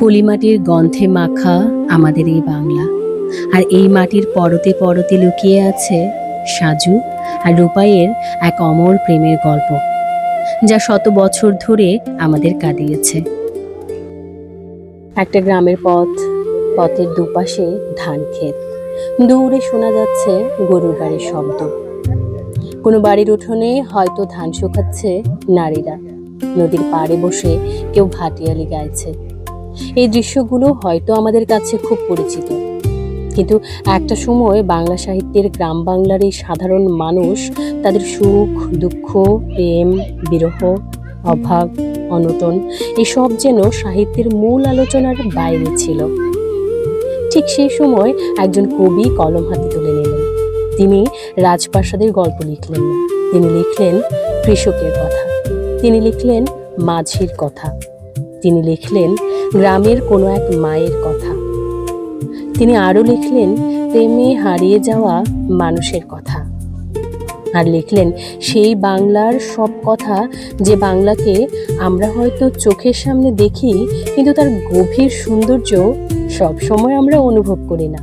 পলিমাটির গন্ধে মাখা আমাদের এই বাংলা, আর এই মাটির পরতে পরতে লুকিয়ে আছে সাজু আর রূপাইয়ের এক অমর প্রেমের গল্প, যা শত বছর ধরে আমাদের কাঁদিয়েছে। একটা গ্রামের পথের দুপাশে ধান ক্ষেত, দূরে শোনা যাচ্ছে গরুর গাড়ির শব্দ। কোনো বাড়ির উঠোনে হয়তো ধান শুকাচ্ছে নারীরা, নদীর পাড়ে বসে কেউ ভাটিয়ালি গাইছে। এই দৃশ্যগুলো হয়তো আমাদের কাছে খুব পরিচিত, কিন্তু একটা সময় বাংলা সাহিত্যের গ্রাম বাংলার এই সাধারণ মানুষ তাদের সুখ দুঃখ, প্রেম বিরহ, অভাব অনটন এসব যেন সাহিত্যের মূল আলোচনার বাইরে ছিল। ঠিক সেই সময় একজন কবি কলম হাতে তুলে নিলেন। তিনি রাজপ্রাসাদের গল্প লিখলেন না, তিনি লিখলেন কৃষকের কথা, তিনি লিখলেন মাঝির কথা, তিনি লিখলেন গ্রামের কোনো এক মায়ের কথা, তিনি আরো লিখলেন প্রেমে হারিয়ে যাওয়া মানুষের কথা, আর লিখলেন সেই বাংলার সব কথা, যে বাংলাকে আমরা হয়তো চোখের সামনে দেখি, কিন্তু তার গভীর সৌন্দর্য সব সময় আমরা অনুভব করি না।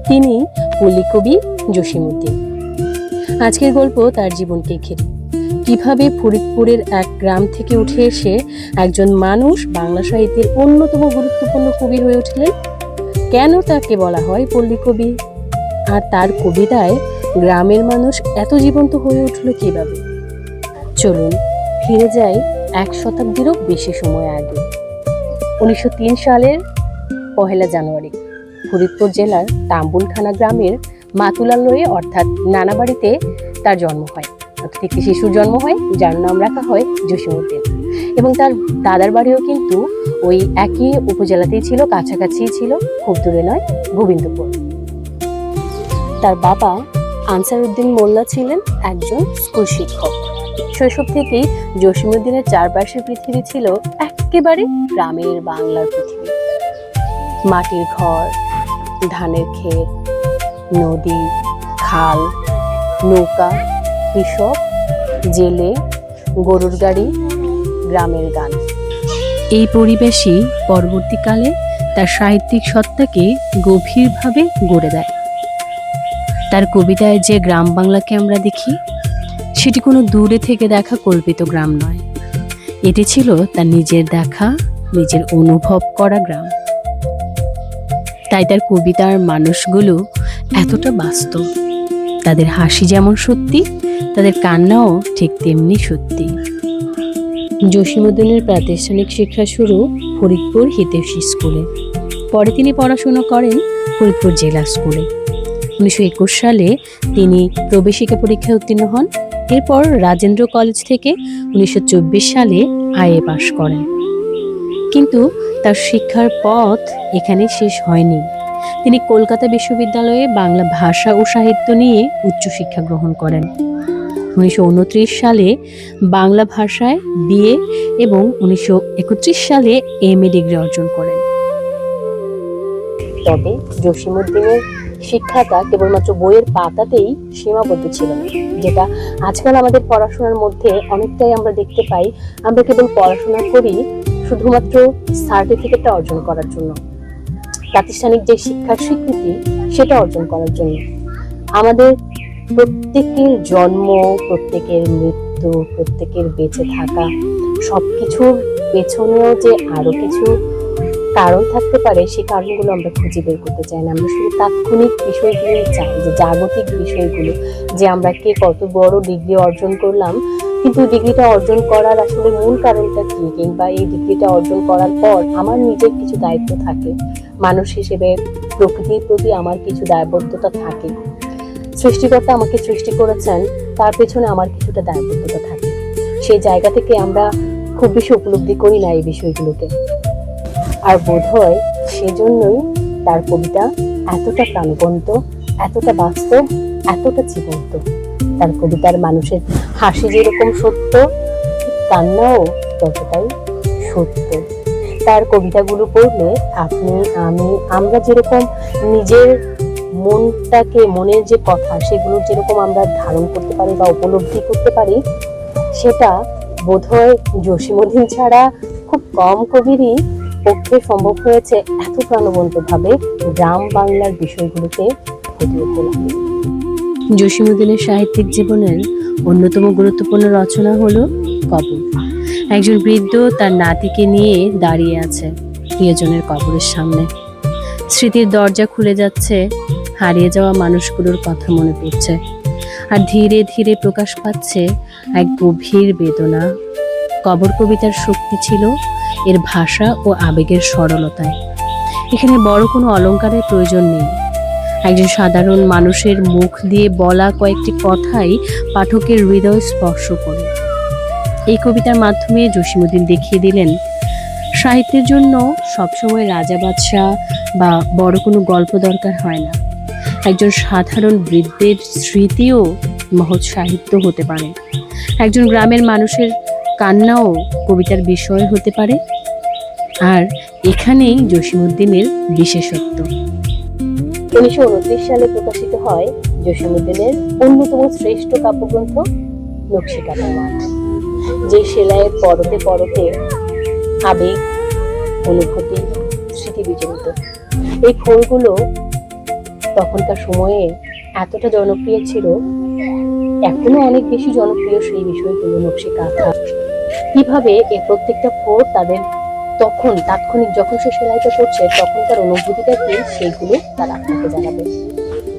তিনি পল্লী কবি জসিমউদ্দিন। আজকের গল্প তার জীবনকে ঘিরে। কিভাবে ফরিদপুরের এক গ্রাম থেকে উঠে এসে একজন মানুষ বাংলা সাহিত্যের অন্যতম গুরুত্বপূর্ণ কবি হয়ে উঠলেন, কেন তাকে বলা হয় পল্লী কবি, আর তার কবিতায় গ্রামের মানুষ এত জীবন্ত হয়ে উঠল কিভাবে। চলুন ফিরে যাই এক শতাব্দীরও বেশি সময় আগে। 1903 সালের 1 জানুয়ারি ফরিদপুর জেলার তাম্বুলখানা গ্রামের মাতুলালয়ে অর্থাৎ নানাবাড়িতে তার জন্ম হয়, অর্থাৎ একটি শিশুর জন্ম হয় যার নাম রাখা হয় জসিমউদ্দিন। এবং তার দাদার বাড়িও কিন্তু ওই একই উপজেলাতেই ছিল, কাছাকাছি ছিল, খুব দূরে নয়, গোবিন্দপুর। তার বাবা আনসারউদ্দিন মোল্লা ছিলেন একজন স্কুল শিক্ষক। শৈশব থেকেই জসিমউদ্দিনের চারপাশের পৃথিবী ছিল একেবারে গ্রামের বাংলার পৃথিবী। মাটির ঘর, ধানের ক্ষেত, নদী, খাল, নৌকা, কৃষক, জেলে, গরুর গাড়ি, গ্রামের গান। এই পরিবেশই পরবর্তীকালে তার সাহিত্যিক সত্তাকে গভীরভাবে গড়ে দেয়। তার কবিতায় যে গ্রাম বাংলাকে আমরা দেখি, সেটি কোনো দূরে থেকে দেখা কল্পিত গ্রাম নয়, এটি ছিল তার নিজের দেখা, নিজের অনুভব করা গ্রাম। তাই তার কবিতার মানুষগুলো এতটা বাস্তব। তাদের হাসি যেমন সত্যি, তাদের কান্নাও ঠিক তেমনি সত্যি। জসিমউদ্দিনের প্রাতিষ্ঠানিক শিক্ষা শুরু ফরিদপুর হিতেশী স্কুলে। পরে তিনি পড়াশোনা করেন ফরিদপুর জেলা স্কুলে। 1921 সালে তিনি প্রবেশিকা পরীক্ষায় উত্তীর্ণ হন। এরপর রাজেন্দ্র কলেজ থেকে 1924 সালে আইএ পাশ করেন। কিন্তু তার শিক্ষার পথ এখানে শেষ হয়নি। তিনি কলকাতা বিশ্ববিদ্যালয়ে বাংলা ভাষা ও সাহিত্য নিয়ে উচ্চশিক্ষা গ্রহণ করেন। 1929 সালে বাংলা ভাষায় বিএ এবং 1931 সালে এমএ ডিগ্রি অর্জন করেন। তবে জসিমউদ্দিনের শিক্ষাটা কেবলমাত্র বইয়ের পাতাতেই সীমাবদ্ধ ছিল না, যেটা আজকাল আমাদের পড়াশোনার মধ্যে অনেকটাই আমরা দেখতে পাই। আমরা কেবল পড়াশোনা করি শুধুমাত্র সার্টিফিকেটটা অর্জন করার জন্য, প্রাতিষ্ঠানিক যে শিক্ষার স্বীকৃতি সেটা অর্জন করার জন্য। আমাদের প্রত্যেকের জন্ম, প্রত্যেকের মৃত্যু, প্রত্যেকের বেঁচে থাকা, সবকিছুর পেছনেও যে আরো কিছু কারণ থাকতে পারে, সেই কারণগুলো আমরা খুঁজে বের করতে চাই না। আমরা শুধু তাৎক্ষণিক বিষয়গুলোই চাই, যে জাগতিক বিষয়গুলো, যে আমরা কে কত বড় ডিগ্রি অর্জন করলাম, কিন্তু ডিগ্রিটা অর্জন করার আসলে মূল কারণটা কি, কিংবা এই ডিগ্রিটা অর্জন করার পর আমার নিজের কিছু দায়িত্ব থাকে, মানুষ হিসেবে প্রকৃতির প্রতি আমার কিছু দায়বদ্ধতা থাকে, সৃষ্টিকর্তা আমাকে সৃষ্টি করেছেন তার পেছনে আমার কিছুটা দায়বদ্ধতা থাকে। সেই জায়গা থেকে আমরা খুব বেশি উপলব্ধি করি না এই বিষয়গুলোকে। আর বোধহয় সেজন্যই তার কবিতা এতটা প্রাণবন্ত, এতটা বাস্তব, এতটা জীবন্ত। তার কবিতার মানুষের হাসি যেরকম সত্য, কান্নাও ততটাই সত্য। তার কবিতাগুলো পড়লে আপনি, আমি, আমরা যেরকম নিজের মনটাকে, মনের যে কথা, সেগুলো যেরকম আমরা ধারণ করতে পারি বা উপলব্ধি করতে পারি, সেটা বোধহয় জসিমউদ্দিন ছাড়া খুব কম কবিরই পক্ষে সম্ভব হয়েছে এত প্রাণবন্তভাবে গ্রাম বাংলার বিষয়গুলোকে ফুটিয়ে তোলা। জসীমউদ্দীনের সাহিত্যিক জীবনের অন্যতম গুরুত্বপূর্ণ রচনা হলো কবর। একজন বৃদ্ধ তার নাতিকে নিয়ে দাঁড়িয়ে আছে প্রিয়জনের কবরের সামনে। স্মৃতির দরজা খুলে যাচ্ছে, হারিয়ে যাওয়া মানুষগুলোর কথা মনে পড়ছে, আর ধীরে ধীরে প্রকাশ পাচ্ছে এক গভীর বেদনা। কবর কবিতার শক্তি ছিল এর ভাষা ও আবেগের সরলতায়। এখানে বড় কোনো অলংকারের প্রয়োজন নেই। একজন সাধারণ মানুষের মুখ দিয়ে বলা কয়েকটি কথাই পাঠকের হৃদয় স্পর্শ করে। এই কবিতার মাধ্যমে জসীমউদ্দীন দেখিয়ে দিলেন, সাহিত্যের জন্য সবসময় রাজা বাদশাহ বা বড় কোনো গল্প দরকার হয় না। একজন সাধারণ বৃদ্ধের স্মৃতিও মহৎ সাহিত্য হতে পারে। একজন গ্রামের মানুষের কান্নাও কবিতার বিষয় হতে পারে। আর এখানেই জসীমউদ্দীনের বিশেষত্ব। 1929 সালে প্রকাশিত হয় জসীমউদ্দীনের অন্যতম শ্রেষ্ঠ কাব্যগ্রন্থ নকশিকাঁথার মাঠ। যে সেলাইয়ের পরতে পরতে আবেগ, অনুভূতি, স্মৃতি বিজড়িত। এই খোলগুলো তখনকার সময়ে এতটা জনপ্রিয় ছিল, এখনো অনেক বেশি জনপ্রিয় সেই বিষয়গুলো। নকশিকাঁথা কিভাবে এই প্রত্যেকটা ফোর তাদের তখন তাৎক্ষণিক যখন সে সেলাইটা করছে তখনকার অনুভূতিটা কি, সেইগুলো তার আপনাকে জানাবে।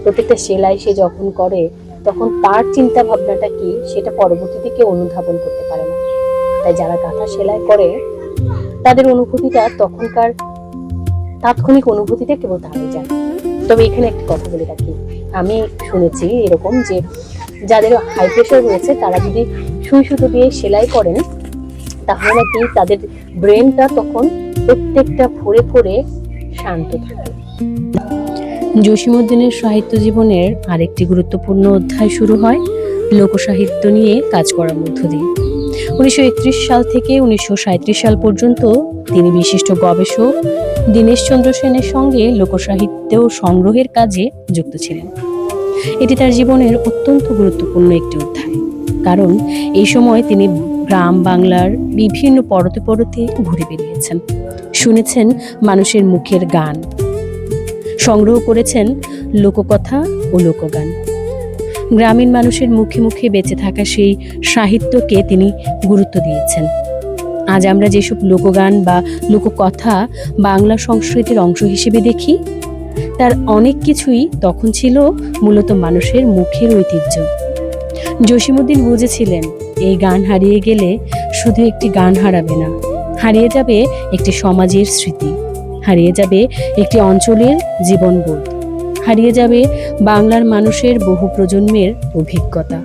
প্রত্যেকটা সেলাই সে যখন করে তখন তার চিন্তা ভাবনাটা কি সেটা পরবর্তীতে কেউ অনুধাবন করতে পারে না। তাই যারা কাঁথা সেলাই করে তাদের অনুভূতিটা তখনকার তাৎক্ষণিক অনুভূতিটা কেবল তারাই জানে। তবে এখানে একটা কথা বলে রাখি, আমি শুনেছি এরকম যে যাদের হাই প্রেশার রয়েছে তারা যদি সুই সুতো দিয়ে সেলাই করেন তাহলে নাকি তাদের ব্রেনটা তখন প্রত্যেকটা ফোরে ফোরে শান্ত থাকে। জসীমউদ্দীনের সাহিত্য জীবনের আরেকটি গুরুত্বপূর্ণ অধ্যায় শুরু হয় লোকসাহিত্য নিয়ে কাজ করার মধ্য দিয়ে। 1931 সাল থেকে 1937 সাল পর্যন্ত তিনি বিশিষ্ট গবেষক দীনেশচন্দ্র সেনের সঙ্গে লোকসাহিত্য সংগ্রহের কাজে যুক্ত ছিলেন। এটি তার জীবনের অত্যন্ত গুরুত্বপূর্ণ একটি অধ্যায়, কারণ এই সময় তিনি গ্রাম বাংলার বিভিন্ন পরতে পরতে ঘুরে বেরিয়েছেন, শুনেছেন মানুষের মুখের গান, সংগ্রহ করেছেন লোককথা ও লোকগান। গ্রামীণ মানুষের মুখে মুখে বেঁচে থাকা সেই সাহিত্যকে তিনি গুরুত্ব দিয়েছেন। আজ আমরা যেসব লোকগান বা লোককথা বাংলা সংস্কৃতির অংশ হিসেবে দেখি, তার অনেক কিছুই তখন ছিল মূলত মানুষের মুখের ঐতিহ্য। জসীমউদ্দীন বুঝেছিলেন এই গান হারিয়ে গেলে শুধু একটি গান হারাবে না, হারিয়ে যাবে একটি সমাজের স্মৃতি, হারিয়ে যাবে একটি অঞ্চলের জীবনবোধ, হারিয়ে যাবে বাংলার মানুষের বহু প্রজন্মের অভিজ্ঞতা।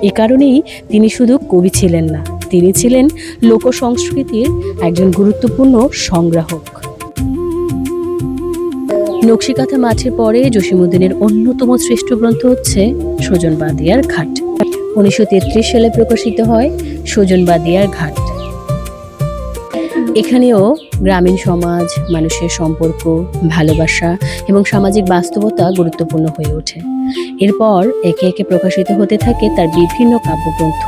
এ কারণেই তিনি শুধু কবি ছিলেন না, তিনি ছিলেন লোক সংস্কৃতির একজন গুরুত্বপূর্ণ সংগ্রাহক। নকশিকাঁথা মাঠের পরে জসীমউদ্দীনের অন্যতম শ্রেষ্ঠ গ্রন্থ হচ্ছে সুজনবাদিয়ার ঘাট। 1933 সালে প্রকাশিত হয় সুজনবাদিয়ার ঘাট। এখানেও গ্রামীণ সমাজ, মানুষের সম্পর্ক, ভালোবাসা এবং সামাজিক বাস্তবতা গুরুত্বপূর্ণ হয়ে ওঠে। এরপর একে একে প্রকাশিত হতে থাকে তার বিভিন্ন কাব্যগ্রন্থ,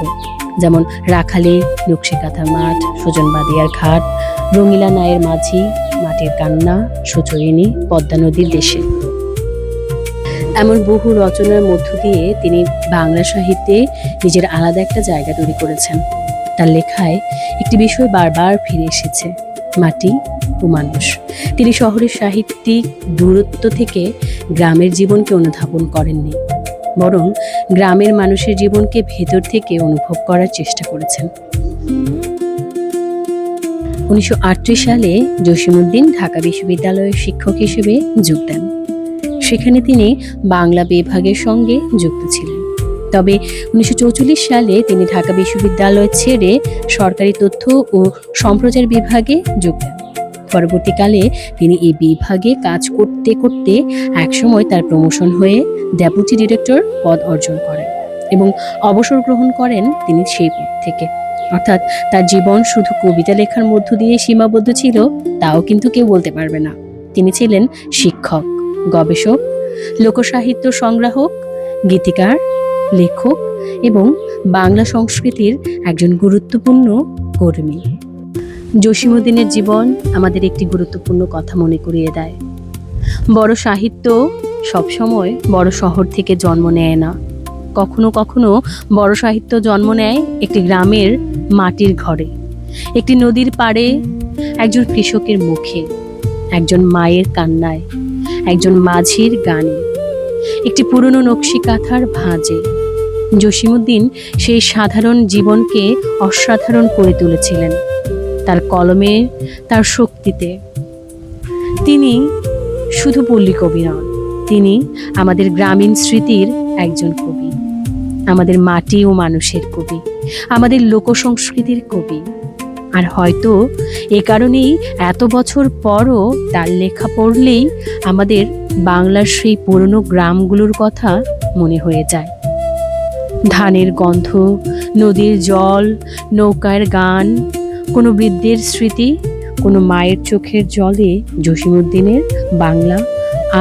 যেমন রাখালী, নকশিকাঁথার মাঠ, সুজনবাদিয়ার ঘাট, রঙিলা নায়ের মাঝি, মাটির কান্না, সুচরিণী, পদ্মা নদীর দেশে। এমন বহু রচনার মধ্য দিয়ে তিনি বাংলা সাহিত্যে নিজের আলাদা একটা জায়গা তৈরি করেছেন। তার লেখায় একটি বিষয় বারবার ফিরে এসেছে, মাটি ও মানুষ। তিনি শহরের সাহিত্যিক দূরত্ব থেকে গ্রামের জীবনকে অনুধাবন করেননি, বরং গ্রামের মানুষের জীবনকে ভেতর থেকে অনুভব করার চেষ্টা করেছেন। 1938 সালে জসীমউদ্দীন ঢাকা বিশ্ববিদ্যালয়ের শিক্ষক হিসেবে যোগ দেন। সেখানে তিনি বাংলা বিভাগের সঙ্গে যুক্ত ছিলেন। তবে 1944 সালে তিনি ঢাকা বিশ্ববিদ্যালয় ছেড়ে সরকারি তথ্য ও সম্প্রচার বিভাগে যোগ দেন। পরবর্তীকালে তিনি এই বিভাগে কাজ করতে করতে একসময় তার প্রমোশন হয়ে ডেপুটি ডিরেক্টর পদ অর্জন করেন এবং অবসর গ্রহণ করেন তিনি সেই পদ থেকে। অর্থাৎ তার জীবন শুধু কবিতা লেখার মধ্য দিয়ে সীমাবদ্ধ ছিল তাও কিন্তু কেউ বলতে পারবে না। তিনি ছিলেন শিক্ষক, গবেষক, লোকসাহিত্য সংগ্রাহক, গীতিকার, লেখক এবং বাংলা সংস্কৃতির একজন গুরুত্বপূর্ণ কর্মী। জসীমউদ্দিনের জীবন আমাদের একটি গুরুত্বপূর্ণ কথা মনে করিয়ে দেয়। বড় সাহিত্য সবসময় বড় শহর থেকে জন্ম নেয় না। কখনো কখনো বড় সাহিত্য জন্ম নেয় একটি গ্রামের মাটির ঘরে, একটি নদীর পাড়ে, একজন কৃষকের মুখে, একজন মায়ের কান্নায়, একজন মাঝির গানে, একটি পুরনো নকশি কাঁথার ভাঁজে। জসীমউদ্দিন সেই সাধারণ জীবনকে অসাধারণ করে তুলেছিলেন তার কলমে, তার শক্তিতে। তিনি শুধু পল্লী কবি নন, তিনি আমাদের গ্রামীণ স্মৃতির একজন কবি, আমাদের মাটি ও মানুষের কবি, আমাদের লোকসংস্কৃতির কবি। আর হয়তো এ কারণেই এত বছর পরও তার লেখা পড়লেই আমাদের বাংলার সেই পুরনো গ্রামগুলোর কথা মনে হয়ে যায়। ধানের গন্ধ, নদীর জল, নৌকার গান, কোনো বৃদ্ধের স্মৃতি, কোনো মায়ের চোখের জলে জসীমউদ্দিনের বাংলা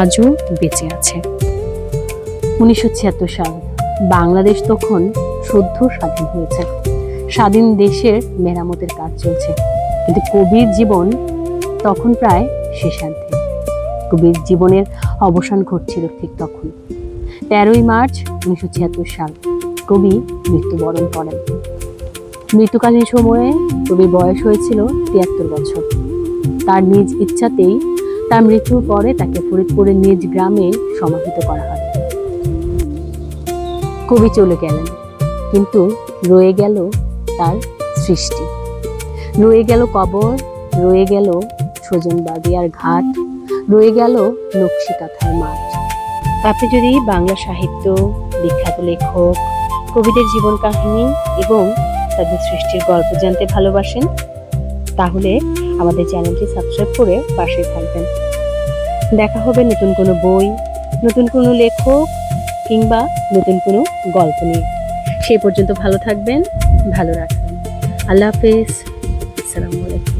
আজও বেঁচে আছে। 1976 সাল, বাংলাদেশ তখন সদ্য স্বাধীন হয়েছে। স্বাধীন দেশের মেরামতের কাজ চলছে, কিন্তু কবির জীবন তখন প্রায় শেষান্তে। কবির জীবনের অবসান ঘটছিল ঠিক তখন। 13ই মার্চ 1976 সাল কবি মৃত্যুবরণ করেন। মৃত্যুকালীন সময়ে কবির বয়স হয়েছিল 73 বছর। তার নিজ ইচ্ছাতেই তার মৃত্যুর পরে তাকে ফরিদপুরের নিজ গ্রামে সমাহিত করা হয়। কবি চলে গেলেন, কিন্তু রয়ে গেল তার সৃষ্টি, রয়ে গেল কবর, রয়ে গেল সজনবাড়িয়ার ঘাট, রয়ে গেল নকশি কাঁথার মাঠ। আপনি যদি বাংলা সাহিত্য, বিখ্যাত লেখক, কবিদের জীবন কাহিনী এবং তাদের সৃষ্টির গল্প জানতে ভালোবাসেন, তাহলে আমাদের চ্যানেলটি সাবস্ক্রাইব করে পাশে থাকবেন। দেখা হবে নতুন কোনো বই, নতুন কোনো লেখক কিংবা নতুন কোনো গল্প নিয়ে। সেই পর্যন্ত ভালো থাকবেন, ভালো রাখবেন। আল্লাহ হাফেজ। আসসালামু আলাইকুম।